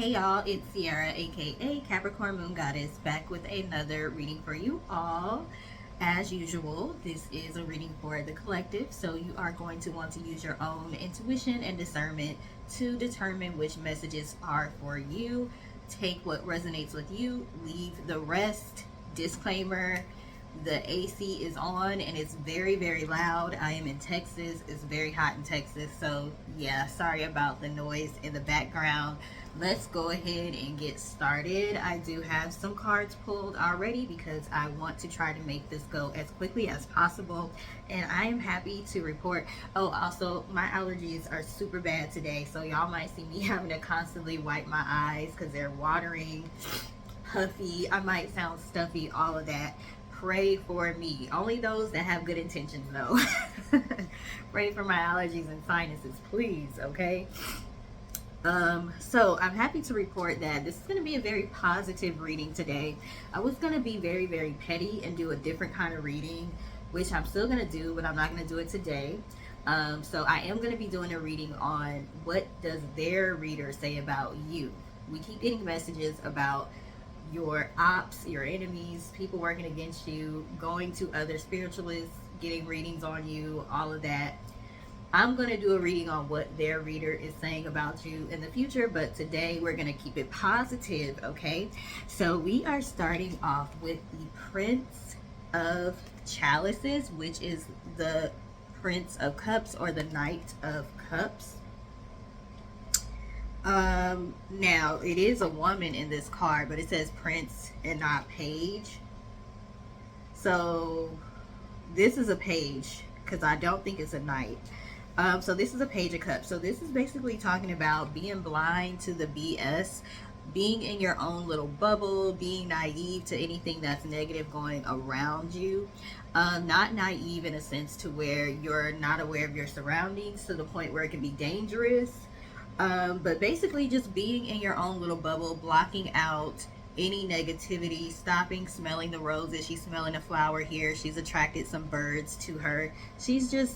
Hey y'all, it's Sierra, aka Capricorn Moon Goddess, back with another reading for you all. As usual, this is a reading for the collective, so you are going to want to use your own intuition and discernment to determine which messages are for you. Take what resonates with you, leave the rest. Disclaimer: the AC is on and it's very, very loud. I am in Texas. It's very hot in Texas. So, yeah, sorry about the noise in the background. Let's go ahead and get started. I do have some cards pulled already because I want to try to make this go as quickly as possible. And I am happy to report. Oh, also, my allergies are super bad today. So, y'all might see me having to constantly wipe my eyes because they're watering, puffy. I might sound stuffy, all of that. Pray for me. Only those that have good intentions, though. Pray for my allergies and sinuses, please, okay? So I'm happy to report that this is going to be a very positive reading today. I was going to be very, very petty and do a different kind of reading, which I'm still going to do, but I'm not going to do it today. So I am going to be doing a reading on what does their reader say about you. We keep getting messages about your ops, your enemies, people working against you, going to other spiritualists, getting readings on you, all of that. I'm going to do a reading on what their reader is saying about you in the future, but today we're going to keep it positive, okay? So we are starting off with the Prince of Chalices, which is the Prince of Cups or the Knight of Cups. Now it is a woman in this card, but it says Prince and not Page. So this is a page because I don't think it's a knight. So this is a Page of Cups. So this is basically talking about being blind to the BS, being in your own little bubble, being naive to anything that's negative going around you. Not naive in a sense to where you're not aware of your surroundings to the point where it can be dangerous. But basically just being in your own little bubble, blocking out any negativity, stopping smelling the roses. She's smelling a flower here. She's attracted some birds to her. She's just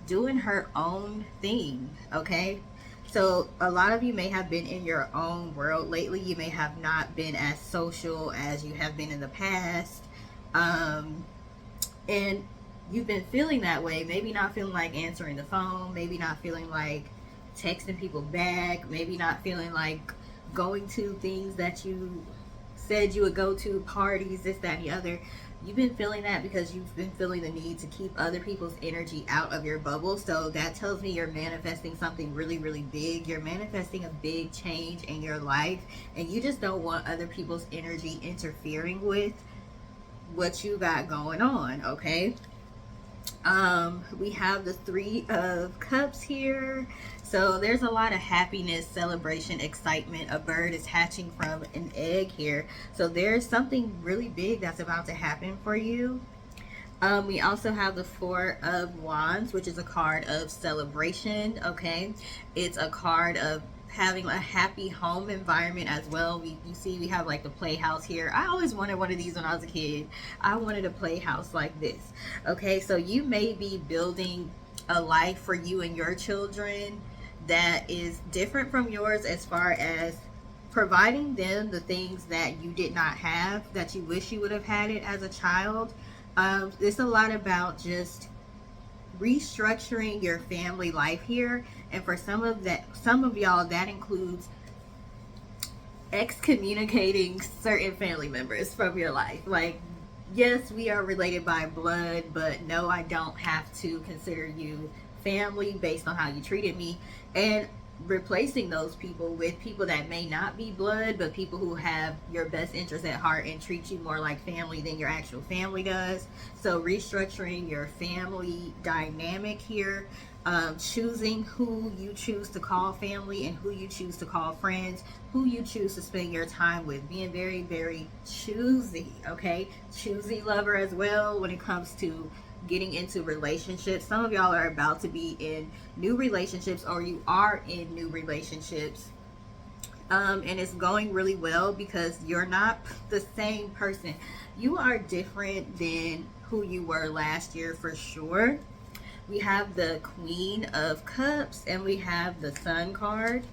doing her own thing, okay? So a lot of you may have been in your own world lately. You may have not been as social as you have been in the past. And you've been feeling that way. Maybe not feeling like answering the phone. Maybe not feeling like texting people back. Maybe not feeling like going to things that you said you would go to, parties, this, that, and the other. You've been feeling that because you've been feeling the need to keep other people's energy out of your bubble. So that tells me you're manifesting something really, really big. You're manifesting a big change in your life, and you just don't want other people's energy interfering with what you got going on, okay? We have the Three of Cups here. So there's a lot of happiness, celebration, excitement. A bird is hatching from an egg here. So there's something really big that's about to happen for you. We also have the Four of Wands, which is a card of celebration, okay? It's a card of having a happy home environment as well. You see we have like the playhouse here. I always wanted one of these when I was a kid. I wanted a playhouse like this, okay? So you may be building a life for you and your children that is different from yours as far as providing them the things that you did not have, that you wish you would have had it as a child. It's a lot about just restructuring your family life here, and for some of y'all that includes excommunicating certain family members from your life. Like, yes, we are related by blood, but no, I don't have to consider you family based on how you treated me, and replacing those people with people that may not be blood, but people who have your best interest at heart and treat you more like family than your actual family does. So restructuring your family dynamic here, choosing who you choose to call family and who you choose to call friends, who you choose to spend your time with, being very, very choosy, okay? Choosy lover as well when it comes to getting into relationships. Some of y'all are about to be in new relationships, or you are in new relationships, and it's going really well because you're not the same person. You are different than who you were last year for sure. We have the Queen of Cups and we have the Sun card.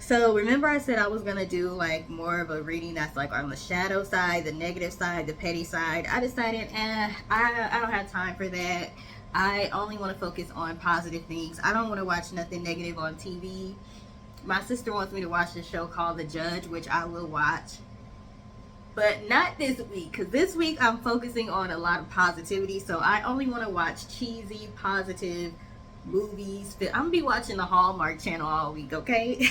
So remember I said I was gonna do like more of a reading that's like on the shadow side, the negative side, the petty side. I decided, I don't have time for that. I only want to focus on positive things. I don't want to watch nothing negative on TV. My sister wants me to watch this show called The Judge, which I will watch, but not this week, because this week I'm focusing on a lot of positivity. So I only want to watch cheesy, positive movies. I'm gonna be watching the Hallmark Channel all week, okay?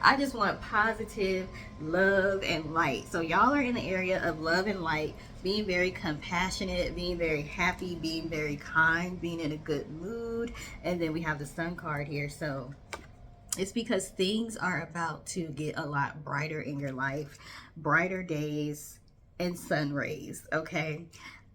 I just want positive love and light. So y'all are in the area of love and light, being very compassionate, being very happy, being very kind, being in a good mood. And then we have the Sun card here. So it's because things are about to get a lot brighter in your life, brighter days and sun rays, okay?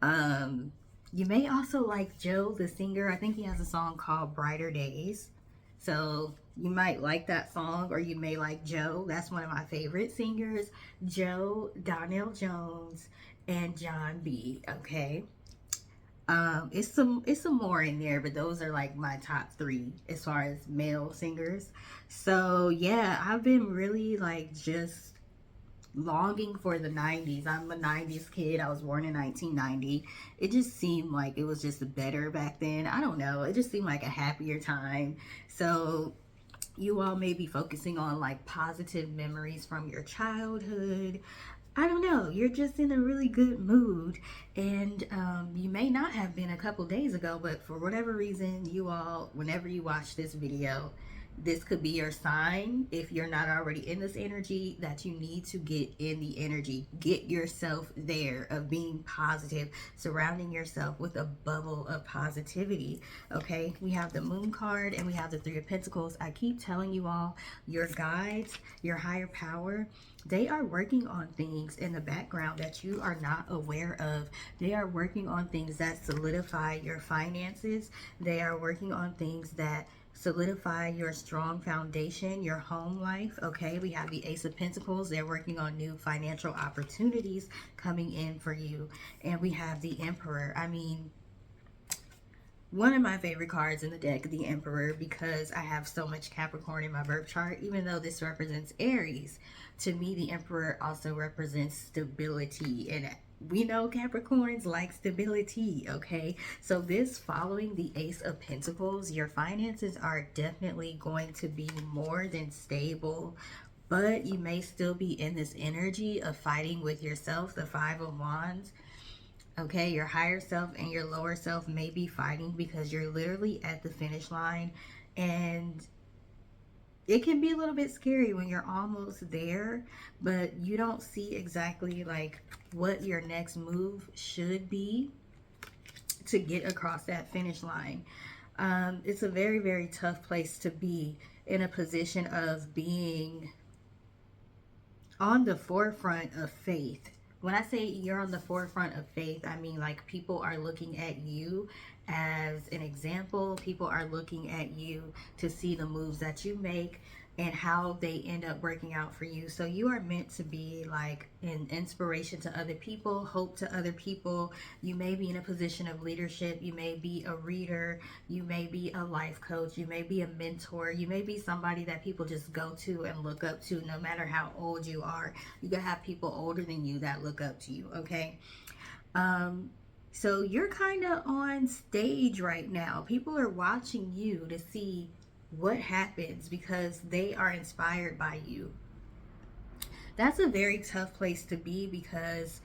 You may also like Joe, the singer. I think he has a song called Brighter Days. So you might like that song, or you may like Joe. That's one of my favorite singers. Joe, Donnell Jones, and John B. Okay. It's some more in there, but those are like my top three as far as male singers. So yeah, I've been really like just longing for the 90s. I'm a 90s kid. I was born in 1990. It just seemed like it was just better back then. I don't know. It just seemed like a happier time. So you all may be focusing on like positive memories from your childhood. I don't know, you're just in a really good mood, and you may not have been a couple days ago, but for whatever reason, you all, whenever you watch this video, this could be your sign, if you're not already in this energy, that you need to get in the energy. Get yourself there of being positive, surrounding yourself with a bubble of positivity. Okay, we have the Moon card and we have the Three of Pentacles. I keep telling you all, your guides, your higher power, they are working on things in the background that you are not aware of. They are working on things that solidify your finances. They are working on things that solidify your strong foundation, your home life. Okay, we have the Ace of Pentacles. They're working on new financial opportunities coming in for you. And we have the Emperor. I mean, one of my favorite cards in the deck, the Emperor, because I have so much Capricorn in my birth chart. Even though this represents Aries, to me the Emperor also represents stability, and we know Capricorns like stability. Okay, so this, following the Ace of Pentacles, your finances are definitely going to be more than stable, but you may still be in this energy of fighting with yourself, the Five of Wands. Okay, your higher self and your lower self may be fighting because you're literally at the finish line, and it can be a little bit scary when you're almost there, but you don't see exactly like what your next move should be to get across that finish line. It's a very, very tough place to be, in a position of being on the forefront of faith. When I say you're on the forefront of faith, I mean like people are looking at you as an example. People are looking at you to see the moves that you make and how they end up working out for you. So you are meant to be like an inspiration to other people, hope to other people. You may be in a position of leadership. You may be a reader. You may be a life coach. You may be a mentor. You may be somebody that people just go to and look up to, no matter how old you are. You can have people older than you that look up to you, okay? So you're kind of on stage right now. People are watching you to see what happens because they are inspired by you. That's a very tough place to be, because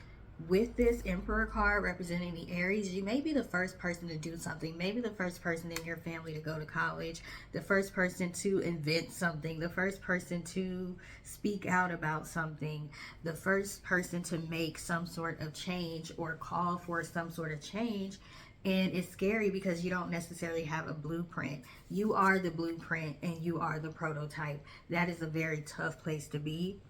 with this Emperor card representing the Aries, you may be the first person to do something. Maybe the first person in your family to go to college, the first person to invent something, the first person to speak out about something, the first person to make some sort of change or call for some sort of change. And it's scary because you don't necessarily have a blueprint. You are the blueprint and you are the prototype. That is a very tough place to be,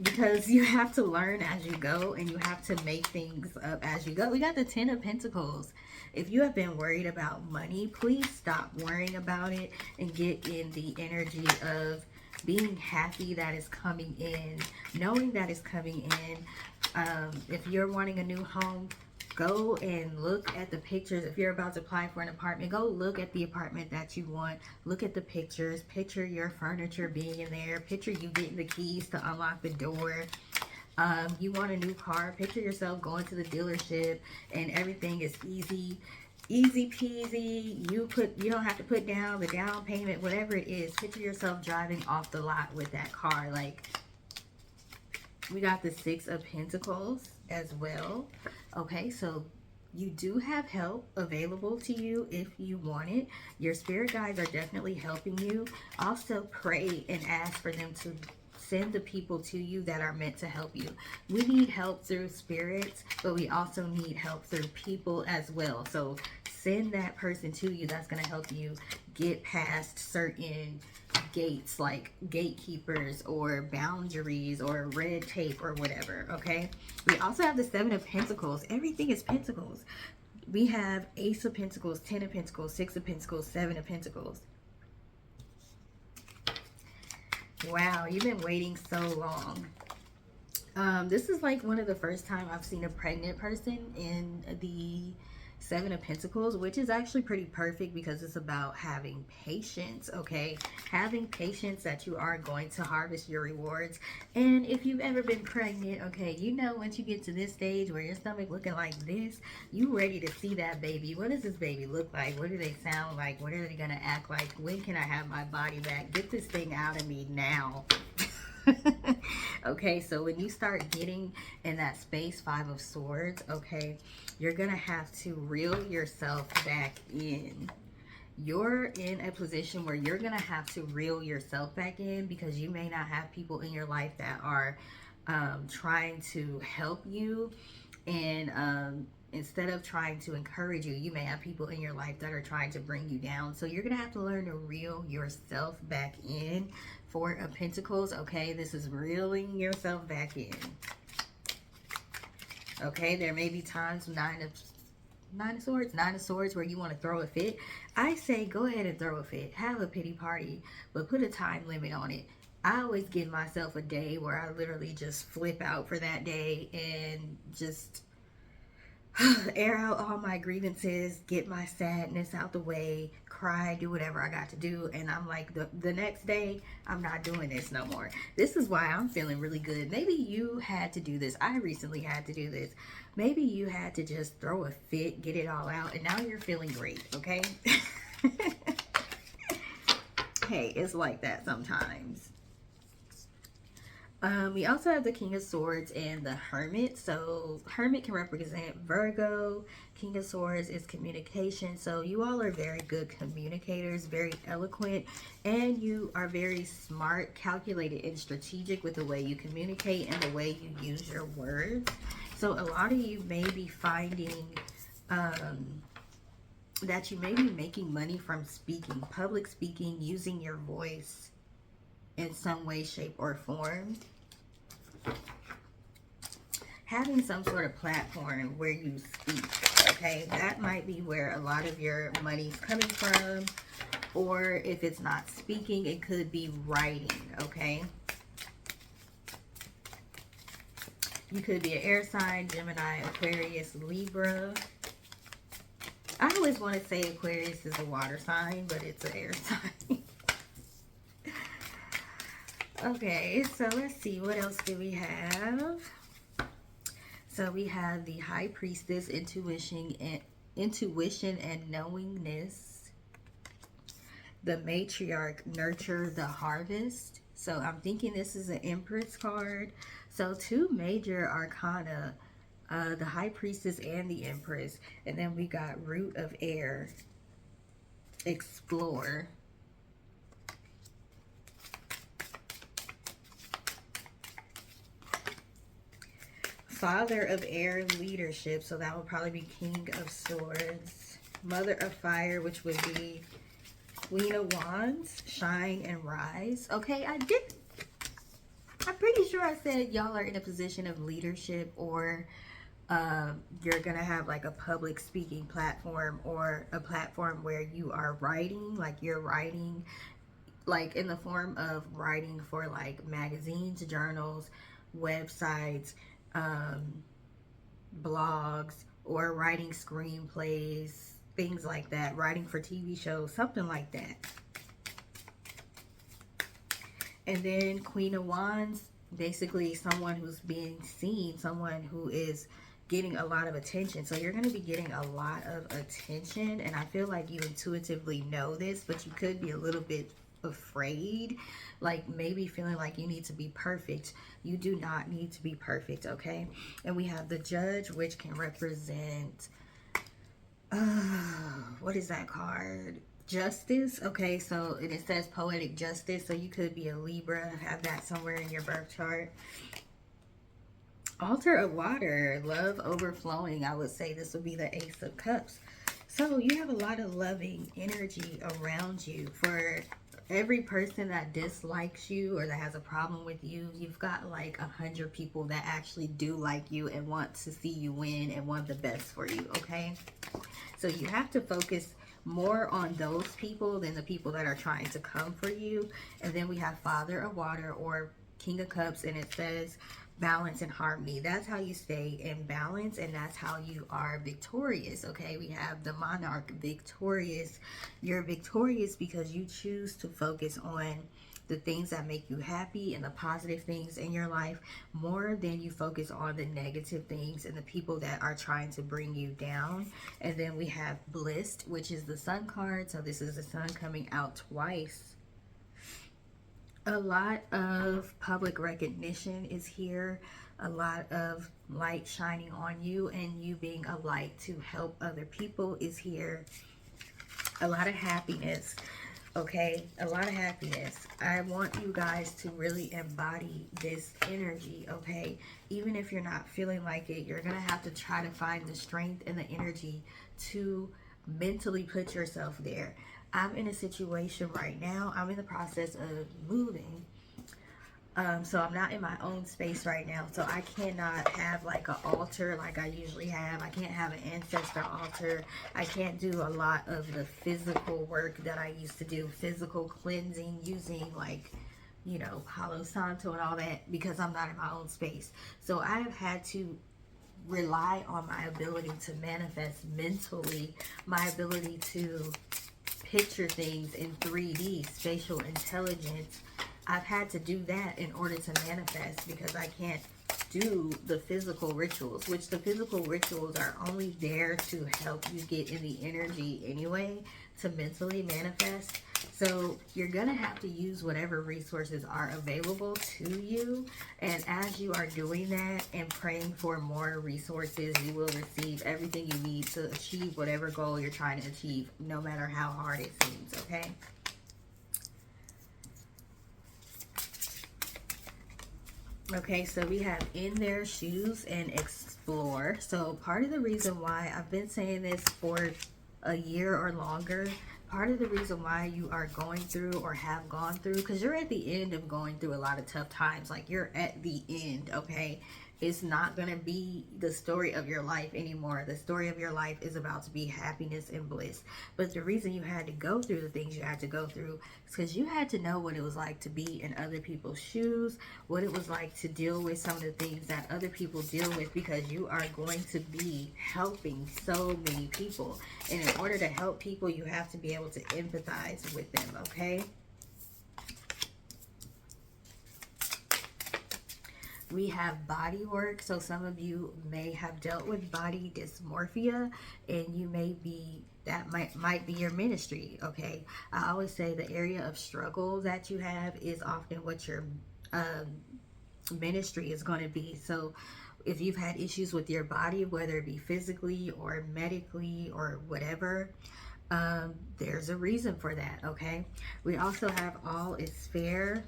because you have to learn as you go and you have to make things up as you go. We got the Ten of Pentacles. If you have been worried about money, please stop worrying about it and get in the energy of being happy that is coming in, knowing that is coming in. If you're wanting a new home, go and look at the pictures. If you're about to apply for an apartment, go look at the apartment that you want. Look at the pictures. Picture your furniture being in there. Picture you getting the keys to unlock the door. You want a new car. Picture yourself going to the dealership and everything is easy peasy. You don't have to put down the down payment, whatever it is. Picture yourself driving off the lot with that car. Like, we got the Six of Pentacles as well. Okay, so you do have help available to you if you want it. Your spirit guides are definitely helping you. Also pray and ask for them to send the people to you that are meant to help you. We need help through spirits, but we also need help through people as well. So send that person to you that's going to help you get past certain gates, like gatekeepers or boundaries or red tape or whatever. Okay, we also have the Seven of Pentacles. Everything is Pentacles. We have Ace of Pentacles, 10 of Pentacles, 6 of Pentacles, 7 of Pentacles. Wow, you've been waiting so long. This is like one of the first time I've seen a pregnant person in the Seven of Pentacles, which is actually pretty perfect because it's about having patience, okay? Having patience that you are going to harvest your rewards. And if you've ever been pregnant, okay, you know once you get to this stage where your stomach looking like this, you ready to see that baby. What does this baby look like? What do they sound like? What are they gonna act like? When can I have my body back? Get this thing out of me now. Okay, so when you start getting in that space, Five of Swords, okay, you're gonna have to reel yourself back in. You're in a position where you're gonna have to reel yourself back in because you may not have people in your life that are trying to help you, and instead of trying to encourage you, you may have people in your life that are trying to bring you down. So you're gonna have to learn to reel yourself back in. Four of Pentacles, okay, this is reeling yourself back in. Okay, there may be times, Nine of Swords where you want to throw a fit. I say go ahead and throw a fit, have a pity party, but put a time limit on it. I always give myself a day where I literally just flip out for that day and just air out all my grievances, get my sadness out the way, cry, do whatever I got to do. And I'm like, the next day, I'm not doing this no more. This is why I'm feeling really good. Maybe you had to do this. I recently had to do this. Maybe you had to just throw a fit, get it all out, and now you're feeling great, okay? Hey, it's like that sometimes. We also have the King of Swords and the Hermit. So Hermit can represent Virgo. King of Swords is communication. So you all are very good communicators, very eloquent, and you are very smart, calculated, and strategic with the way you communicate and the way you use your words. So a lot of you may be finding that you may be making money from speaking, public speaking, using your voice in some way, shape, or form. Having some sort of platform where you speak, okay? That might be where a lot of your money's coming from. Or if it's not speaking, it could be writing, okay? You could be an air sign, Gemini, Aquarius, Libra. I always want to say Aquarius is a water sign, but it's an air sign. Okay, so let's see, what else do we have? So we have the High Priestess, intuition and knowingness. The Matriarch, nurture the harvest. So I'm thinking this is an Empress card. So two major arcana, the High Priestess and the Empress. And then we got Root of Air, explore. Father of Air, leadership. So that would probably be King of Swords. Mother of Fire, which would be Queen of Wands, shine and rise. Okay, I'm pretty sure I said y'all are in a position of leadership, or you're gonna have like a public speaking platform, or a platform where you are writing, like you're writing like in the form of writing for like magazines, journals, websites, blogs, or writing screenplays, things like that, writing for TV shows, something like that. And then Queen of Wands, basically someone who's being seen, someone who is getting a lot of attention. So you're going to be getting a lot of attention, and I feel like you intuitively know this, but you could be a little bit afraid, like maybe feeling like you need to be perfect. You do not need to be perfect, okay? And we have the Judge, which can represent what is that card? Justice. Okay, so it says poetic justice, so you could be a Libra, have that somewhere in your birth chart. Altar of water, love overflowing. I would say this would be the Ace of Cups. So you have a lot of loving energy around you. For every person that dislikes you or that has a problem with you, you've got like 100 people that actually do like you and want to see you win and want the best for you, okay? So you have to focus more on those people than the people that are trying to come for you. And then we have Father of Water or King of Cups, and it says balance and harmony. That's how you stay in balance, and that's how you are victorious, okay? We have the Monarch, victorious. You're victorious because you choose to focus on the things that make you happy and the positive things in your life more than you focus on the negative things and the people that are trying to bring you down. And then we have Blissed, which is the Sun card. So this is the Sun coming out twice. A lot of public recognition is here, a lot of light shining on you, and you being a light to help other people is here. A lot of happiness, okay? A lot of happiness. I want you guys to really embody this energy, okay? Even if you're not feeling like it, you're gonna have to try to find the strength and the energy to mentally put yourself there. I'm in a situation right now. I'm in the process of moving. So I'm not in my own space right now. So I cannot have like an altar like I usually have. I can't have an ancestor altar. I can't do a lot of the physical work that I used to do. Physical cleansing using like, you know, Palo Santo and all that, because I'm not in my own space. So I have had to rely on my ability to manifest mentally, my ability to picture things in 3D, spatial intelligence. I've had to do that in order to manifest, because I can't do the physical rituals, which the physical rituals are only there to help you get in the energy anyway to mentally manifest. So you're gonna have to use whatever resources are available to you, and as you are doing that and praying for more resources, you will receive everything you need to achieve whatever goal you're trying to achieve, no matter how hard it seems, okay? Okay, so we have In Their Shoes and Explore. So part of the reason why I've been saying this for a year or longer, part of the reason why you are going through or have gone through, because you're at the end of going through a lot of tough times, like you're at the end, okay? It's not going to be the story of your life anymore. The story of your life is about to be happiness and bliss. But the reason you had to go through the things you had to go through is because you had to know what it was like to be in other people's shoes, what it was like to deal with some of the things that other people deal with, because you are going to be helping so many people. And in order to help people, you have to be able to empathize with them, okay? We have body work. So some of you may have dealt with body dysmorphia, and you may be, that might be your ministry, okay? I always say the area of struggle that you have is often what your ministry is going to be. So if you've had issues with your body, whether it be physically or medically or whatever, there's a reason for that, okay? We also have All Is Fair,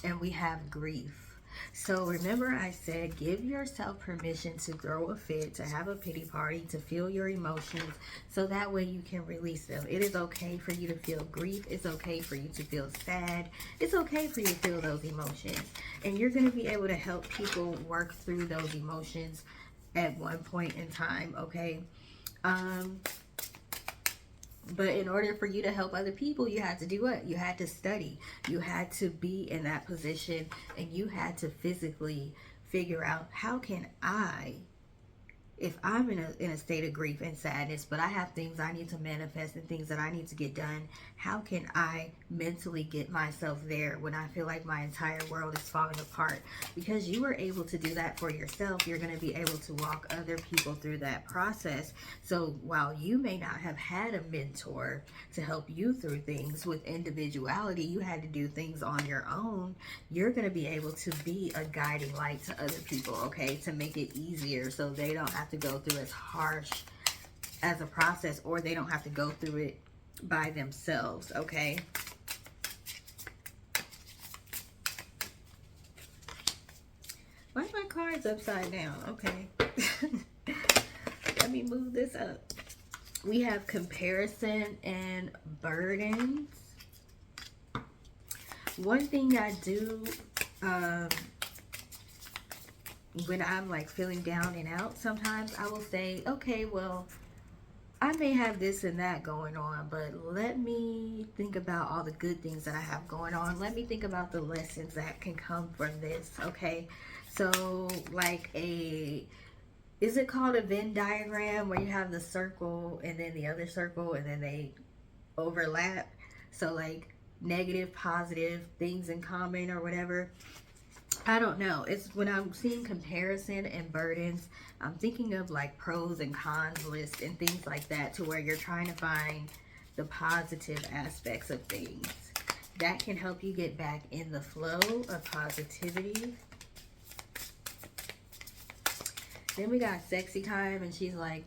and we have Grief. So remember I said give yourself permission to throw a fit, to have a pity party, to feel your emotions, so that way you can release them. It is okay for you to feel grief. It's okay for you to feel sad. It's okay for you to feel those emotions. And you're going to be able to help people work through those emotions at one point in time, okay? But in order for you to help other people, you had to do what? You had to study. You had to be in that position, and you had to physically figure out, how can I if I'm in a state of grief and sadness, but I have things I need to manifest and things that I need to get done, how can I mentally get myself there when I feel like my entire world is falling apart? Because you were able to do that for yourself, you're going to be able to walk other people through that process. So while you may not have had a mentor to help you through things with individuality, you had to do things on your own. You're going to be able to be a guiding light to other people, okay, to make it easier so they don't have to go through as harsh as a process, or they don't have to go through it by themselves, okay? Why are my cards upside down? Okay. Let me move this up. We have comparison and burdens. One thing I do when I'm like feeling down and out, sometimes I will say, okay, well, I may have this and that going on, but let me think about all the good things that I have going on. Let me think about the lessons that can come from this, okay? So like is it called a Venn diagram, where you have the circle and then the other circle and then they overlap? So like negative, positive, things in common or whatever. I don't know. It's when I'm seeing comparison and burdens, I'm thinking of like pros and cons lists and things like that, to where you're trying to find the positive aspects of things. That can help you get back in the flow of positivity. Then we got sexy time, and she's like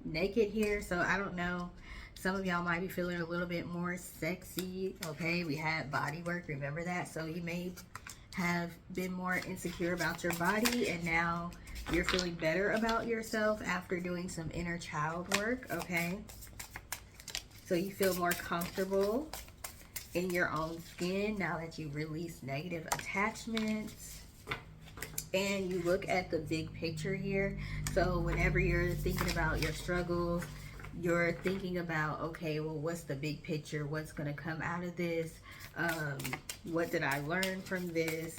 naked here. So I don't know. Some of y'all might be feeling a little bit more sexy. Okay, we had body work. Remember that? So you may have been more insecure about your body, and now you're feeling better about yourself after doing some inner child work, okay? So you feel more comfortable in your own skin now that you release negative attachments. And you look at the big picture here. So whenever you're thinking about your struggles, you're thinking about, okay, well, what's the big picture? What's going to come out of this? What did I learn from this?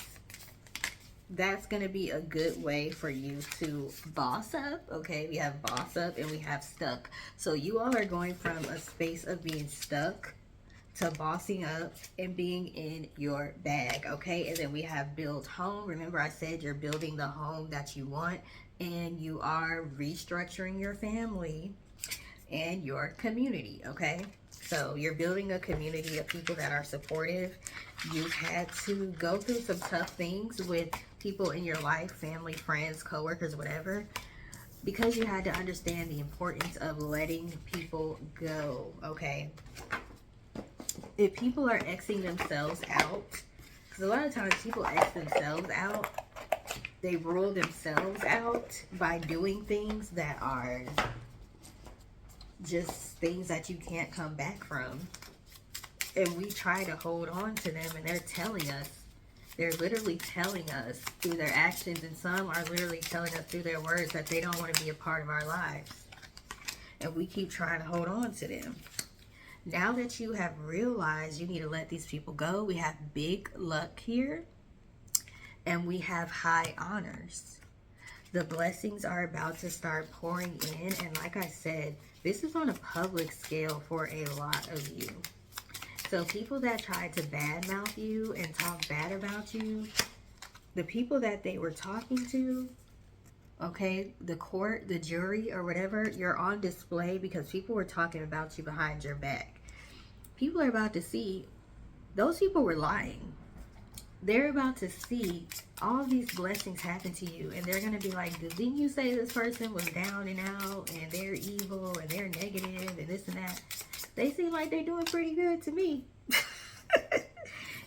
That's going to be a good way for you to boss up. Okay, we have boss up and we have stuck. So you all are going from a space of being stuck to bossing up and being in your bag. Okay, and then we have build home. Remember I said you're building the home that you want, and you are restructuring your family and your community. Okay, so you're building a community of people that are supportive. You've had to go through some tough things with people in your life, family, friends, coworkers, whatever, because you had to understand the importance of letting people go. Okay, if people are Xing themselves out, because a lot of times people X themselves out, they rule themselves out by doing things that are just things that you can't come back from. And we try to hold on to them, and they're telling us, they're literally telling us through their actions, and some are literally telling us through their words that they don't want to be a part of our lives. And we keep trying to hold on to them. Now that you have realized you need to let these people go, we have big luck here, and we have high honors. The blessings are about to start pouring in, and like I said, this is on a public scale for a lot of you. So people that tried to badmouth you and talk bad about you, the people that they were talking to, okay, the court, the jury, or whatever, you're on display because people were talking about you behind your back. People are about to see, those people were lying. They're about to see all these blessings happen to you, and they're going to be like, didn't you say this person was down and out, and they're evil, and they're negative, and this and that? They seem like they're doing pretty good to me.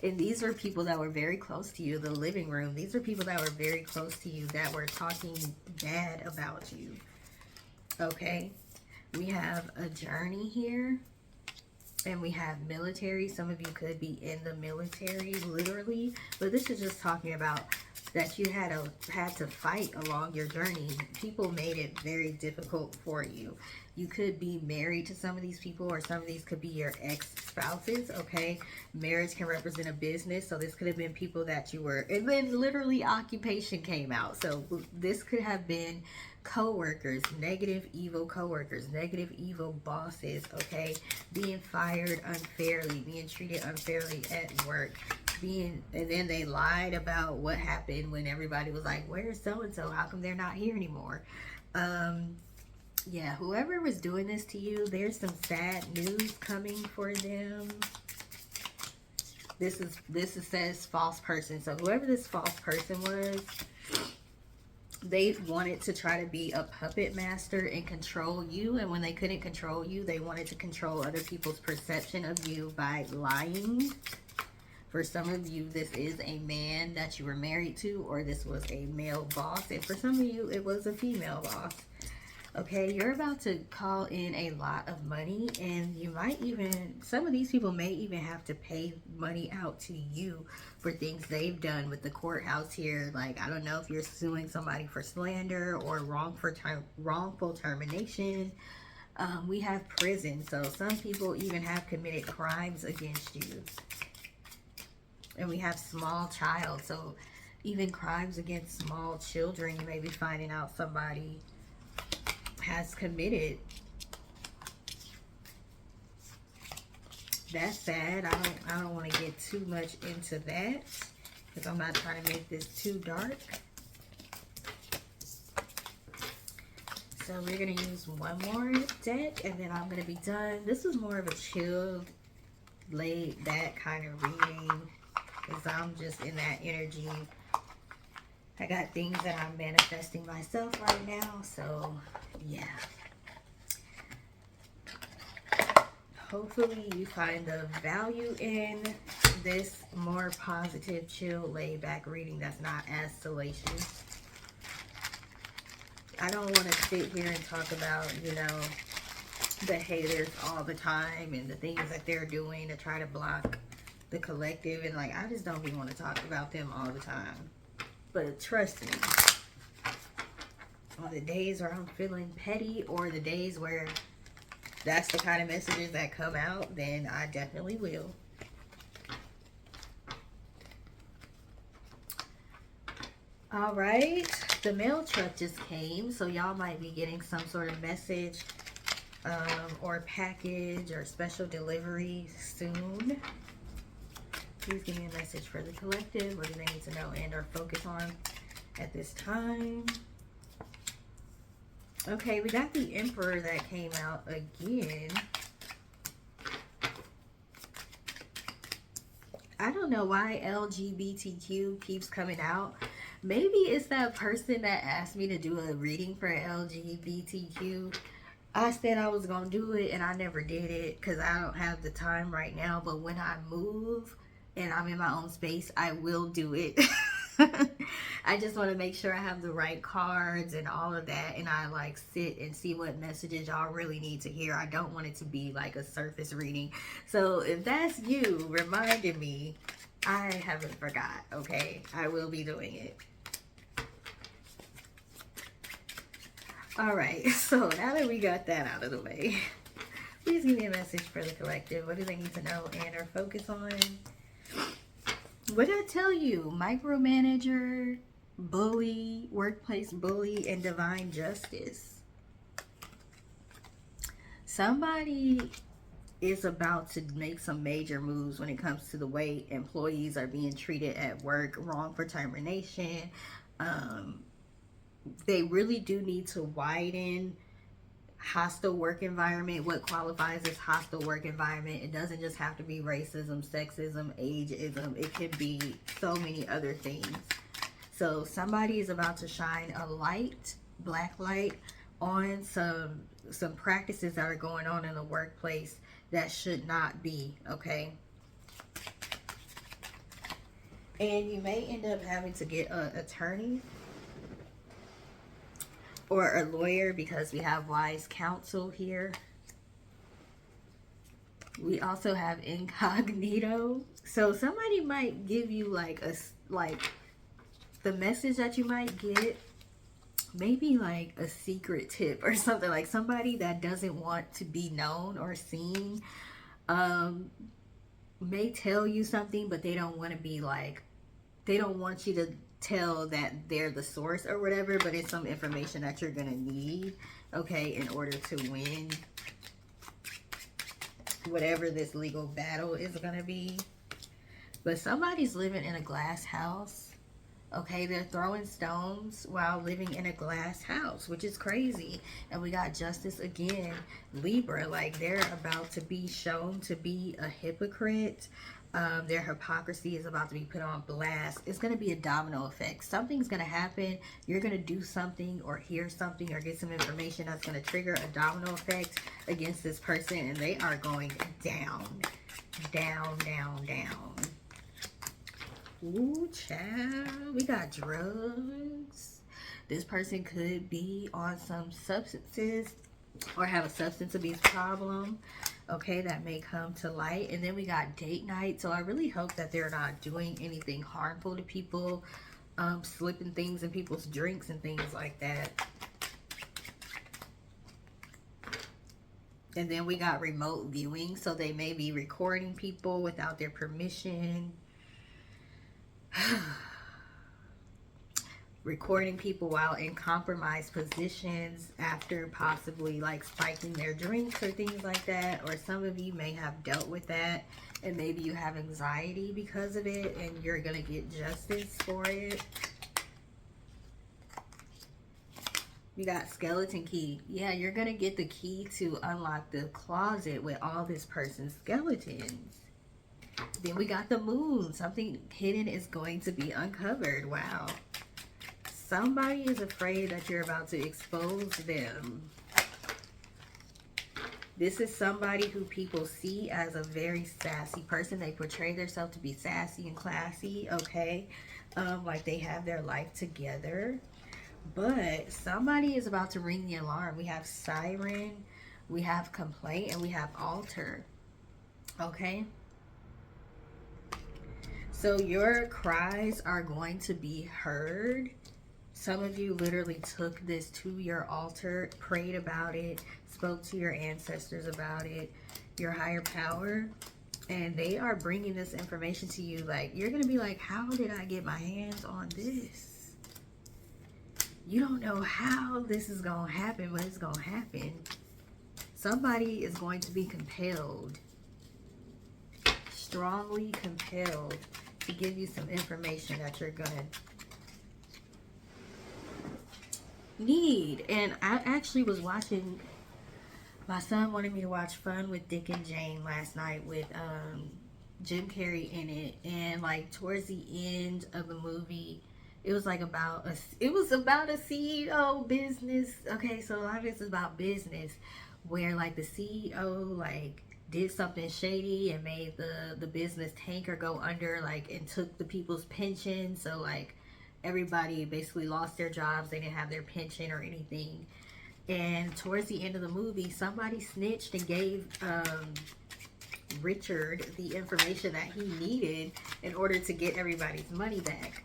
And these were people that were very close to you, the living room. These were people that were very close to you that were talking bad about you. Okay, we have a journey here, and we have military. Some of you could be in the military, literally, but this is just talking about that you had to fight along your journey. People made it very difficult for you. You could be married to some of these people, or some of these could be your ex-spouses, okay? Marriage can represent a business, so this could have been people that you were, and then literally occupation came out. So this could have been co-workers, negative evil co-workers, negative evil bosses, okay, being fired unfairly, being treated unfairly at work, and then they lied about what happened when everybody was like, where's so and so, how come they're not here anymore? Yeah, whoever was doing this to you, there's some sad news coming for them. This says false person. So whoever this false person was, they wanted to try to be a puppet master and control you. And when they couldn't control you, they wanted to control other people's perception of you by lying. For some of you, this is a man that you were married to, or this was a male boss. And for some of you, it was a female boss. Okay, you're about to call in a lot of money, and you might even, some of these people may even have to pay money out to you for things they've done with the courthouse here. Like, I don't know if you're suing somebody for slander or wrongful termination. We have prison, so some people even have committed crimes against you. And we have small child, so even crimes against small children, you may be finding out somebody has committed. That's sad. I don't want to get too much into that because I'm not trying to make this too dark. So we're going to use one more deck and then I'm going to be done. This is more of a chilled, laid back kind of reading because I'm just in that energy. I got things that I'm manifesting myself right now, so yeah. Hopefully you find the value in this more positive, chill, laid back reading that's not as salacious. I don't want to sit here and talk about, you know, the haters all the time and the things that they're doing to try to block the collective, and like I just don't even want to talk about them all the time. But trust me, on the days where I'm feeling petty or the days where that's the kind of messages that come out, then I definitely will. All right, the mail truck just came, so y'all might be getting some sort of message or package or special delivery soon. Please give me a message for the collective. What do they need to know and or focus on at this time? Okay, we got the Emperor that came out again. I don't know why LGBTQ keeps coming out. Maybe it's that person that asked me to do a reading for LGBTQ. I said I was going to do it and I never did it because I don't have the time right now. But when I move and I'm in my own space, I will do it. I just want to make sure I have the right cards and all of that, and I like sit and see what messages y'all really need to hear. I don't want it to be like a surface reading. So if that's you reminding me, I haven't forgot, okay? I will be doing it. All right, so now that we got that out of the way, please give me a message for the collective. What do they need to know and or focus on? What did I tell you? Micromanager, bully, workplace bully, and divine justice. Somebody is about to make some major moves when it comes to the way employees are being treated at work, wrongful termination. They really do need to widen hostile work environment. What qualifies as hostile work environment? It doesn't just have to be racism, sexism, ageism. It can be so many other things. So somebody is about to shine a light, black light, on some practices that are going on in the workplace that should not be, okay? And you may end up having to get an attorney or a lawyer because we have wise counsel here. We also have incognito. So somebody might give you like the message that you might get, maybe like a secret tip or something, like somebody that doesn't want to be known or seen may tell you something, but they don't want to be like, they don't want you tell that they're the source or whatever, but it's some information that you're gonna need, okay, in order to win whatever this legal battle is gonna be. But somebody's living in a glass house. Okay, they're throwing stones while living in a glass house, which is crazy. And we got justice again, Libra. Like, they're about to be shown to be a hypocrite. Their hypocrisy is about to be put on blast. It's going to be a domino effect. Something's going to happen. You're going to do something or hear something or get some information that's going to trigger a domino effect against this person. And they are going down, down, down, down. Ooh, child. We got drugs. This person could be on some substances or have a substance abuse problem. Okay, that may come to light. And then we got date night. So I really hope that they're not doing anything harmful to people, slipping things in people's drinks and things like that. And then we got remote viewing. So they may be recording people without their permission. Recording people while in compromised positions after possibly like spiking their drinks or things like that. Or some of you may have dealt with that and maybe you have anxiety because of it and you're gonna get justice for it. You got skeleton key. Yeah, you're gonna get the key to unlock the closet with all this person's skeletons. Then we got the moon. Something hidden is going to be uncovered. Wow. Somebody is afraid that you're about to expose them. This is somebody who people see as a very sassy person. They portray themselves to be sassy and classy, okay? Like they have their life together. But somebody is about to ring the alarm. We have siren, we have complaint, and we have altar, okay? So your cries are going to be heard. Some of you literally took this to your altar, prayed about it, spoke to your ancestors about it, your higher power, and they are bringing this information to you. Like, you're going to be like, how did I get my hands on this? You don't know how this is going to happen, but it's going to happen. Somebody is going to be compelled, strongly compelled, to give you some information that you're going to need. And I actually was watching, my son wanted me to watch Fun with Dick and Jane last night with Jim Carrey in it, and like towards the end of the movie it was like about a CEO business. Okay, so a lot of this is about business where like the CEO like did something shady and made the business tank or go under, like, and took the people's pension. So like everybody basically lost their jobs. They didn't have their pension or anything. And towards the end of the movie, somebody snitched and gave Richard the information that he needed in order to get everybody's money back.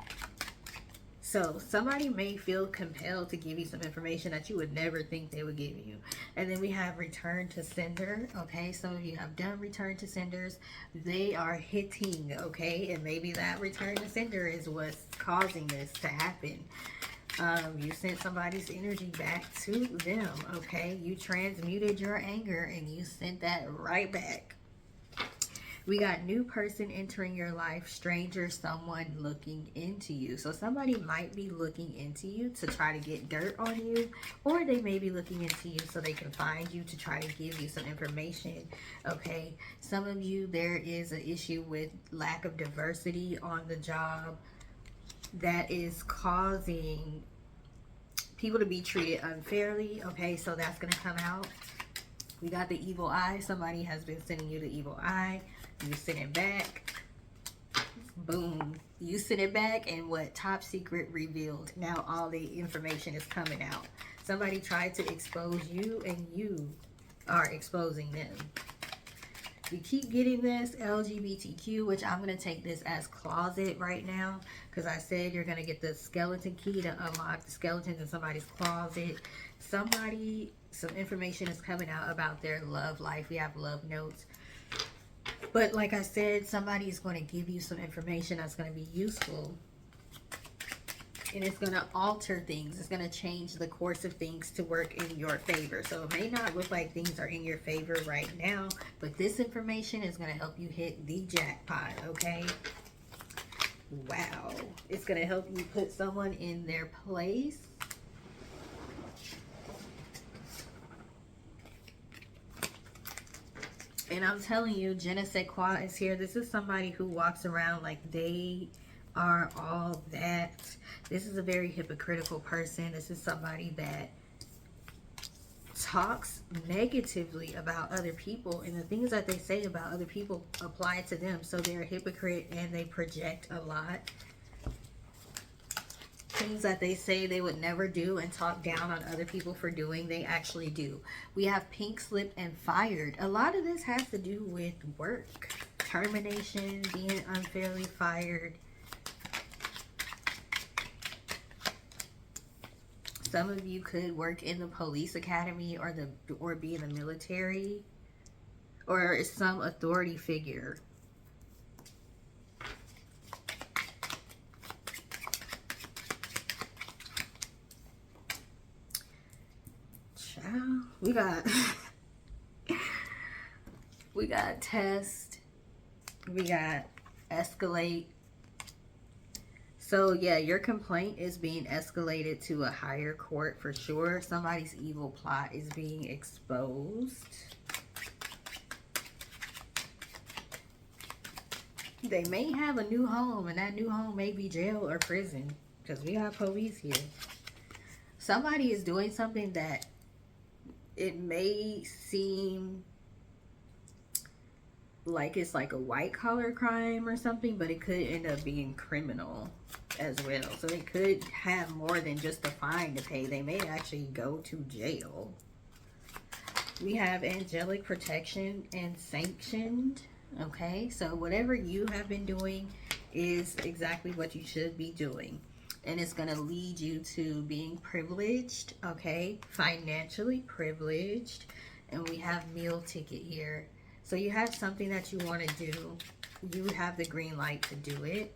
So somebody may feel compelled to give you some information that you would never think they would give you. And then we have return to sender. Okay, some of you have done return to senders. They are hitting, okay? And maybe that return to sender is what's causing this to happen. You sent somebody's energy back to them, okay? You transmuted your anger and you sent that right back. We got new person entering your life, stranger, someone looking into you. So somebody might be looking into you to try to get dirt on you, or they may be looking into you so they can find you to try to give you some information, okay? Some of you, there is an issue with lack of diversity on the job that is causing people to be treated unfairly, okay? So that's going to come out. We got the evil eye. Somebody has been sending you the evil eye. You send it back. Boom. You send it back, and what? Top secret revealed. Now all the information is coming out. Somebody tried to expose you, and you are exposing them. You keep getting this LGBTQ, which I'm going to take this as closet right now, because I said you're going to get the skeleton key to unlock the skeletons in somebody's closet. Somebody, some information is coming out about their love life. We have love notes. But like I said, somebody is going to give you some information that's going to be useful. And it's going to alter things. It's going to change the course of things to work in your favor. So it may not look like things are in your favor right now, but this information is going to help you hit the jackpot, okay? Wow. It's going to help you put someone in their place. And I'm telling you, Je ne sais quoi is here. This is somebody who walks around like they are all that. This is a very hypocritical person. This is somebody that talks negatively about other people, and the things that they say about other people apply to them. So they're a hypocrite and they project a lot. Things that they say they would never do and talk down on other people for doing, they actually do. We have pink slip and fired. A lot of this has to do with work, termination, being unfairly fired. Some of you could work in the police academy or be in the military, or some authority figure. Child, we got test, we got escalate. So yeah, your complaint is being escalated to a higher court for sure. Somebody's evil plot is being exposed. They may have a new home, and that new home may be jail or prison, because we got police here. Somebody is doing something that it may seem like it's like a white collar crime or something, but it could end up being criminal as well. So they could have more than just a fine to pay. They may actually go to jail. We have angelic protection and sanctioned. Okay, so whatever you have been doing is exactly what you should be doing, and it's going to lead you to being privileged, okay, financially privileged. And we have meal ticket here. So you have something that you want to do. You have the green light to do it.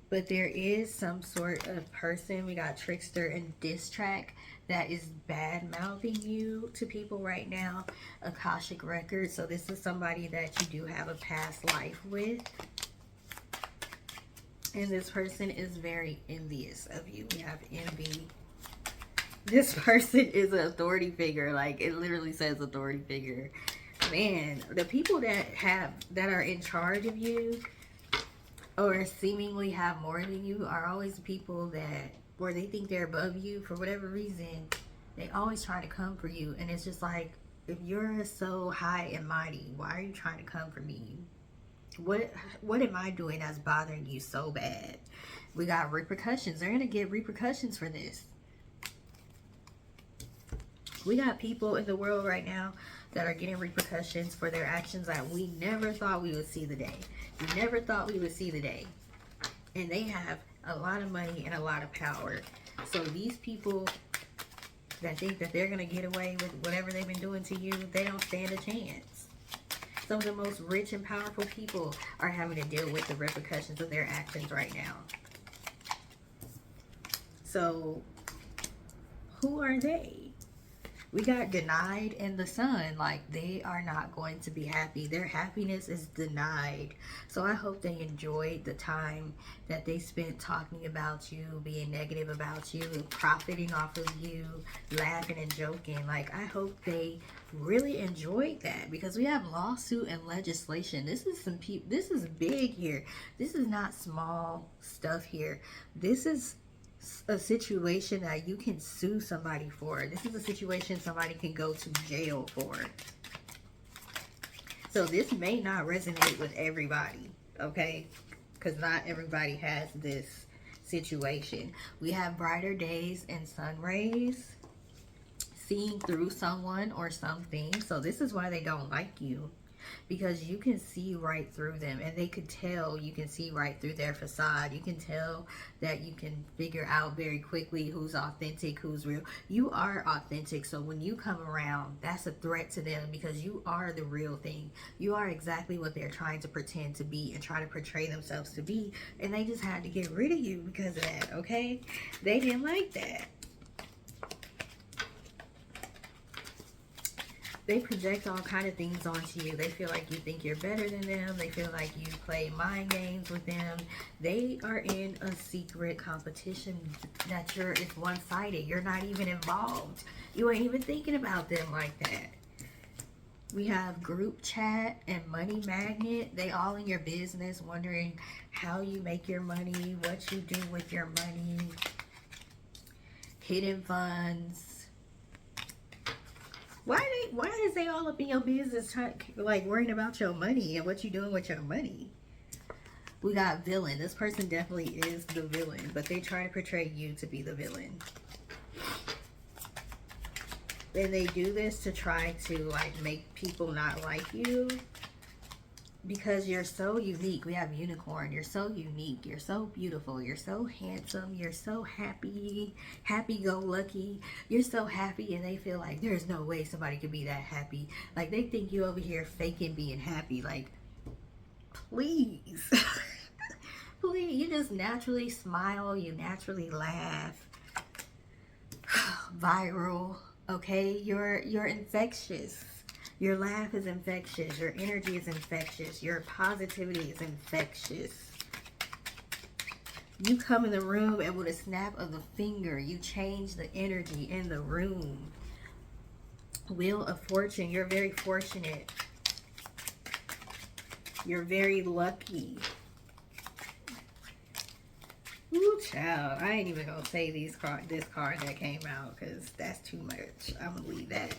But there is some sort of person, we got trickster and diss track, that is bad mouthing you to people right now. Akashic records. So this is somebody that you do have a past life with. And this person is very envious of you. We have envy. This person is an authority figure. Like, it literally says authority figure. Man, the people that are in charge of you or seemingly have more than you are always people that, or they think they're above you for whatever reason. They always try to come for you. And it's just like, if you're so high and mighty, why are you trying to come for me? What am I doing that's bothering you so bad? We got repercussions. They're going to get repercussions for this. We got people in the world right now that are getting repercussions for their actions that we never thought we would see the day. We never thought we would see the day. And they have a lot of money and a lot of power. So these people that think that they're going to get away with whatever they've been doing to you, they don't stand a chance. Some of the most rich and powerful people are having to deal with the repercussions of their actions right now. So who are they? We got denied in the sun. Like, they are not going to be happy. Their happiness is denied. So I hope they enjoyed the time that they spent talking about you, being negative about you, profiting off of you, laughing and joking. Like, I hope they really enjoyed that, because we have lawsuit and legislation. This is big here. This is not small stuff here. This is a situation that you can sue somebody for. This is a situation somebody can go to jail for. So this may not resonate with everybody, okay? Because not everybody has this situation. We have brighter days and sun rays, seeing through someone or something. So this is why they don't like you. because you can see right through them, and they could tell you can see right through their facade. You can tell that you can figure out very quickly who's authentic, who's real. You are authentic, so when you come around, that's a threat to them because you are the real thing. You are exactly what they're trying to pretend to be and try to portray themselves to be, and they just had to get rid of you because of that, okay? They didn't like that. They project all kind of things onto you. They feel like you think you're better than them. They feel like you play mind games with them. They are in a secret competition that is one-sided. You're not even involved. You ain't even thinking about them like that. We have group chat and money magnet. They all in your business, wondering how you make your money, what you do with your money. Hidden funds. Why is they all up in your business, like worrying about your money and what you doing with your money? We got villain. This person definitely is the villain, but they try to portray you to be the villain. And they do this to try to like make people not like you because you're so unique. We have unicorn. You're so unique. You're so beautiful. You're so handsome. You're so happy-go-lucky. You're so happy, and they feel like there's no way somebody could be that happy. Like they think you over here faking being happy. Like, please. Please. You just naturally smile. You naturally laugh. Viral. Okay? You're infectious. Your laugh is infectious. Your energy is infectious. Your positivity is infectious. You come in the room and with a snap of the finger, you change the energy in the room. Wheel of Fortune. You're very fortunate. You're very lucky. Ooh, child. I ain't even going to say this card that came out because that's too much. I'm going to leave that.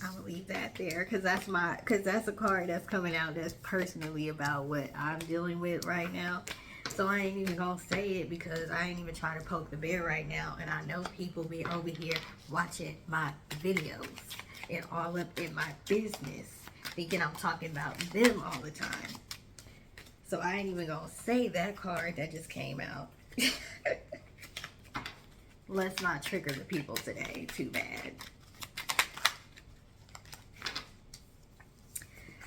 I'm gonna leave that there because that's a card that's coming out that's personally about what I'm dealing with right now. So I ain't even gonna say it because I ain't even trying to poke the bear right now. And I know people be over here watching my videos and all up in my business thinking I'm talking about them all the time. So I ain't even gonna say that card that just came out. Let's not trigger the people today. Too bad.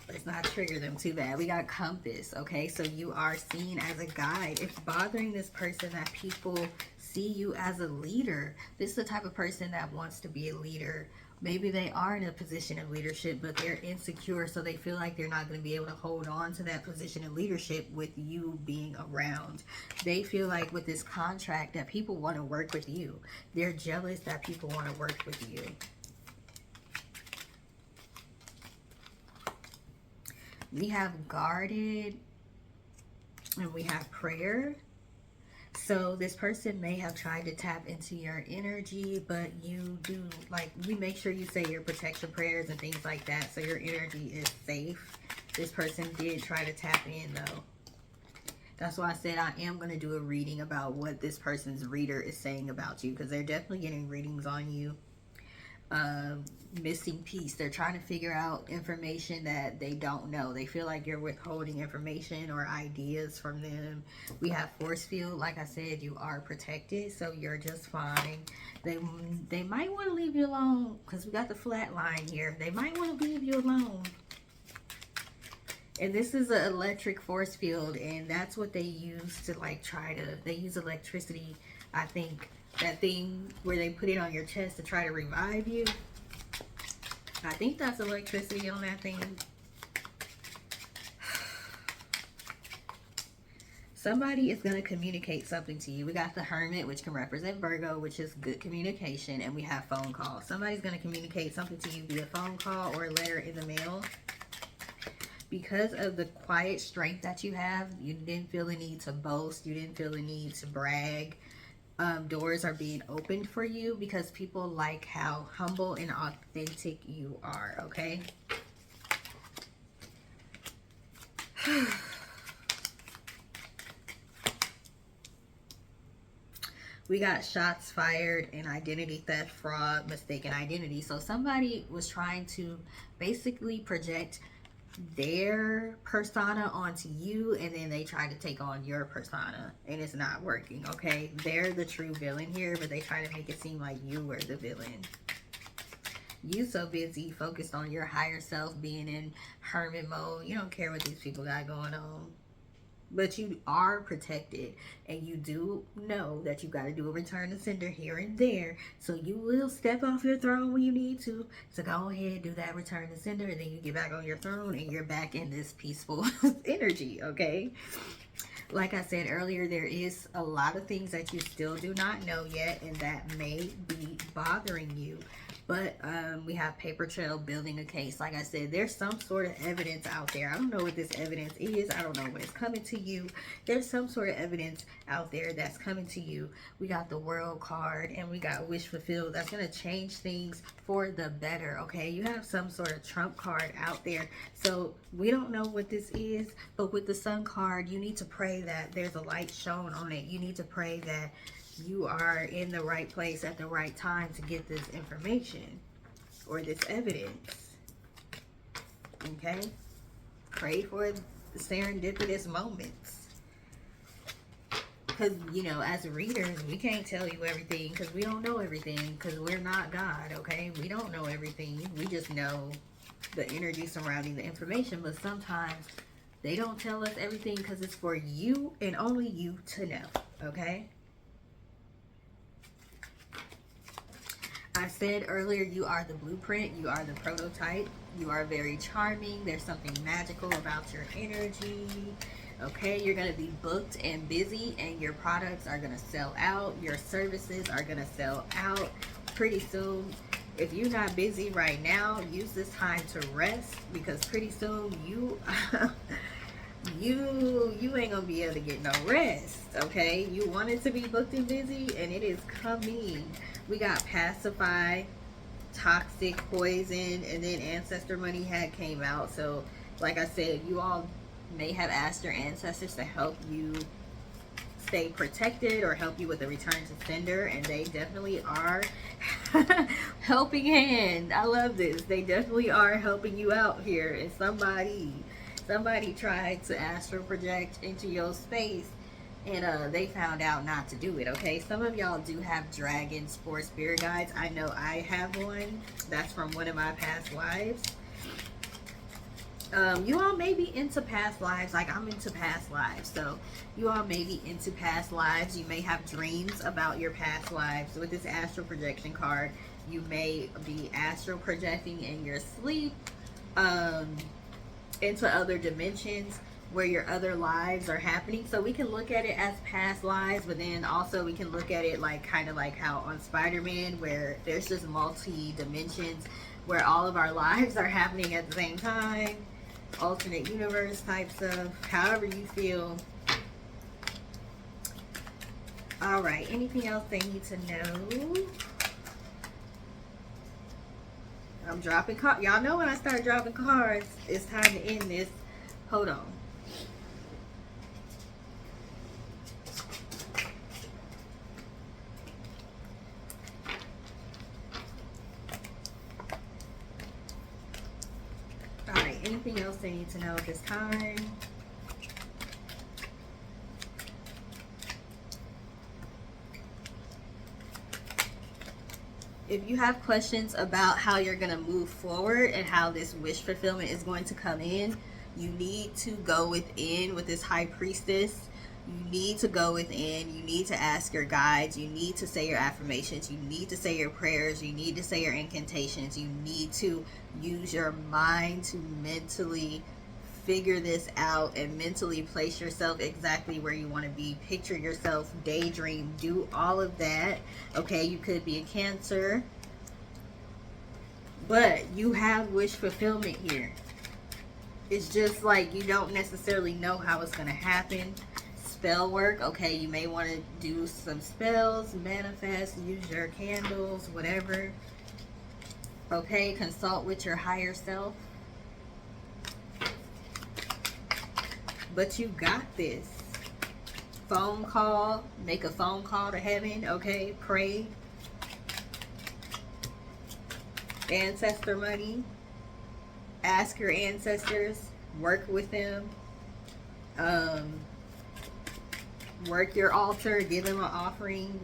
Let's not trigger them too bad. We got Compass, okay? So you are seen as a guide. It's bothering this person that people see you as a leader. This is the type of person that wants to be a leader. Maybe they are in a position of leadership, but they're insecure, so they feel like they're not going to be able to hold on to that position of leadership with you being around. They feel like with this contract that people want to work with you. They're jealous that people want to work with you. We have guarded and we have prayer. So this person may have tried to tap into your energy, but you do, like, we make sure you say your protection prayers and things like that so your energy is safe. This person did try to tap in though. That's why I said I am going to do a reading about what this person's reader is saying about you because they're definitely getting readings on you. Missing piece. They're trying to figure out information that they don't know. They feel like you're withholding information or ideas from them. We have force field. Like I said, you are protected, so you're just fine. They might want to leave you alone because we got the flat line here. They might want to leave you alone. And this is an electric force field, and that's what they use to like they use electricity, I think. That thing where they put it on your chest to try to revive you. I think that's electricity on that thing. Somebody is going to communicate something to you. We got the Hermit, which can represent Virgo, which is good communication. And we have phone calls. Somebody's going to communicate something to you via phone call or a letter in the mail. Because of the quiet strength that you have, you didn't feel the need to boast. You didn't feel the need to brag. Doors are being opened for you because people like how humble and authentic you are, okay? We got shots fired and identity theft, fraud, mistaken identity. So somebody was trying to basically project their persona onto you, and then they try to take on your persona, and it's not working. Okay, they're the true villain here, but they try to make it seem like you were the villain. You so busy focused on your higher self, being in hermit mode, you don't care what these people got going on. But you are protected, and you do know that you got to do a return to sender here and there. So you will step off your throne when you need to. So go ahead, do that return to sender, and then you get back on your throne, and you're back in this peaceful energy. Okay, like I said earlier, there is a lot of things that you still do not know yet, and that may be bothering you. But we have paper trail, building a case. Like I said, there's some sort of evidence out there. I don't know what this evidence is. I don't know when it's coming to you. There's some sort of evidence out there that's coming to you. We got the World card, and we got wish fulfilled. That's going to change things for the better, okay? You have some sort of trump card out there. So we don't know what this is, but with the Sun card, you need to pray that there's a light shown on it. You need to pray that you are in the right place at the right time to get this information or this evidence. Okay? Pray for serendipitous moments. Because, you know, as readers, we can't tell you everything because we don't know everything, because we're not God, okay? We don't know everything. We just know the energy surrounding the information. But sometimes they don't tell us everything because it's for you and only you to know, okay? I said earlier, you are the blueprint, you are the prototype, you are very charming, there's something magical about your energy, okay? You're going to be booked and busy, and your products are going to sell out, your services are going to sell out pretty soon. If you're not busy right now, use this time to rest, because pretty soon you you ain't gonna be able to get no rest, okay? You wanted to be booked and busy, and it is coming. We got pacify, toxic, poison, and then ancestor money had came out. So like I said, you all may have asked your ancestors to help you stay protected or help you with the return to sender, and they definitely are helping hand. I love this. They definitely are helping you out here. And somebody tried to astral project into your space, and they found out not to do it, okay? Some of y'all do have dragons for spirit guides. I know I have one. That's from one of my past lives. You all may be into past lives, like I'm into past lives. So you all may be into past lives. You may have dreams about your past lives. With this astral projection card, you may be astral projecting in your sleep into other dimensions where your other lives are happening. So we can look at it as past lives, but then also we can look at it like kind of like how on Spider-Man, where there's just multi dimensions where all of our lives are happening at the same time. Alternate universe type stuff, however you feel. All right, anything else they need to know? I'm dropping cards. Y'all know when I start dropping cards, it's time to end this. Hold on. Alright, anything else they need to know at this time? If you have questions about how you're going to move forward and how this wish fulfillment is going to come in, you need to go within with this high priestess. You need to go within. You need to ask your guides. You need to say your affirmations. You need to say your prayers. You need to say your incantations. You need to use your mind to mentally figure this out and mentally place yourself exactly where you want to be. Picture yourself, daydream, do all of that. Okay, you could be a Cancer, but you have wish fulfillment here. It's just like you don't necessarily know how it's going to happen. Spell work, okay, you may want to do some spells, manifest, use your candles, whatever. Okay, consult with your higher self. But you got this. Phone call, make a phone call to heaven, okay? Pray. Ancestor money. Ask your ancestors, work with them, um, work your altar, give them an offering.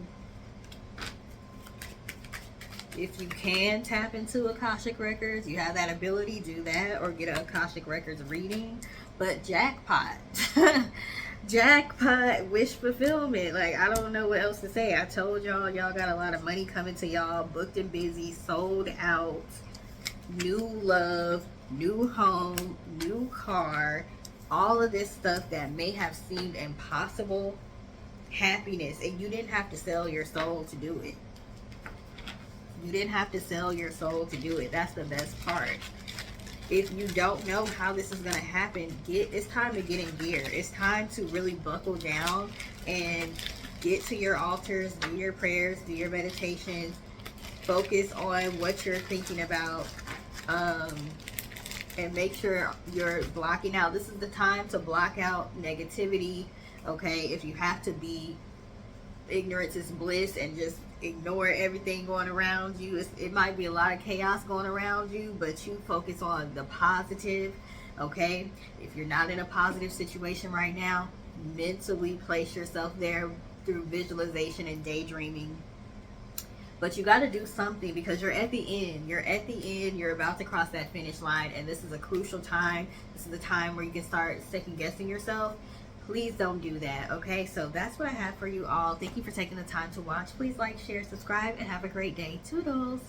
If you can tap into Akashic Records, you have that ability, do that, or get an Akashic Records reading. But jackpot. Jackpot, wish fulfillment. Like, I don't know what else to say. I told y'all, y'all got a lot of money coming to y'all, booked and busy, sold out, new love, new home, new car, all of this stuff that may have seemed impossible, happiness. And you didn't have to sell your soul to do it. You didn't have to sell your soul to do it. That's the best part. If you don't know how this is going to happen, it's time to get in gear. It's time to really buckle down and get to your altars, do your prayers, do your meditations, focus on what you're thinking about, and make sure you're blocking out. This is the time to block out negativity, okay? If you have to be, ignorance is bliss, and just ignore everything going around you. It might be a lot of chaos going around you, but you focus on the positive, okay? If you're not in a positive situation right now, mentally place yourself there through visualization and daydreaming. But you got to do something, because you're at the end. You're at the end. You're about to cross that finish line, and this is a crucial time. This is the time where you can start second guessing yourself. Please don't do that, okay? So that's what I have for you all. Thank you for taking the time to watch. Please like, share, subscribe, and have a great day. Toodles.